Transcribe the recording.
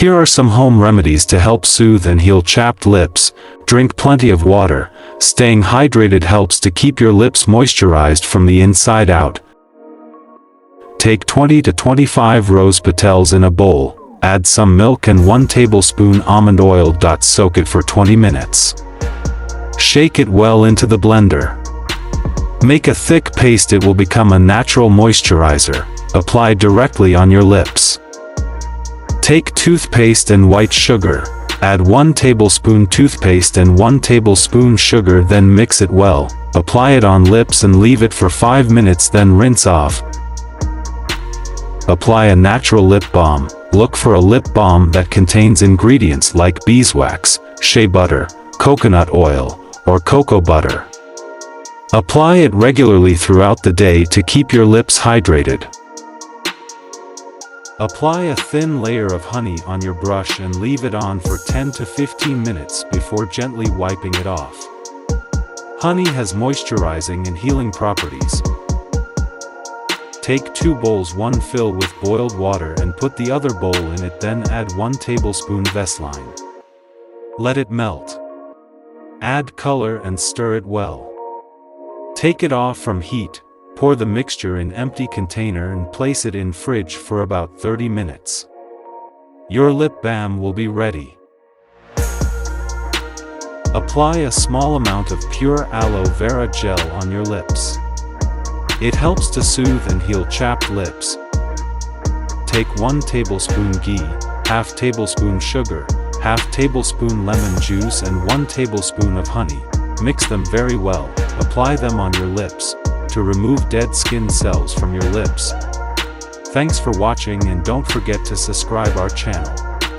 Here are some home remedies to help soothe and heal chapped lips. Drink plenty of water. Staying hydrated helps to keep your lips moisturized from the inside out. Take 20 to 25 rose petals in a bowl. Add some milk and 1 tablespoon almond oil. Soak it for 20 minutes. Shake it well into the blender. Make a thick paste. It will become a natural moisturizer. Apply directly on your lips. Take toothpaste and white sugar. Add 1 tablespoon toothpaste and 1 tablespoon sugar, then mix it well. Apply it on lips and leave it for 5 minutes, then rinse off. Apply a natural lip balm. Look for a lip balm that contains ingredients like beeswax, shea butter, coconut oil, or cocoa butter. Apply it regularly throughout the day to keep your lips hydrated. Apply a thin layer of honey on your brush and leave it on for 10 to 15 minutes before gently wiping it off. Honey has moisturizing and healing properties. Take 2 bowls, one fill with boiled water and put the other bowl in it, then add 1 tablespoon Vaseline. Let it melt. Add color and stir it well. Take it off from heat. Pour the mixture in empty container and place it in fridge for about 30 minutes. Your lip balm will be ready. Apply a small amount of pure aloe vera gel on your lips. It helps to soothe and heal chapped lips. Take 1 tablespoon ghee, half tablespoon sugar, half tablespoon lemon juice and 1 tablespoon of honey. Mix them very well. Apply them on your lips to remove dead skin cells from your lips. Thanks for watching, and don't forget to subscribe our channel.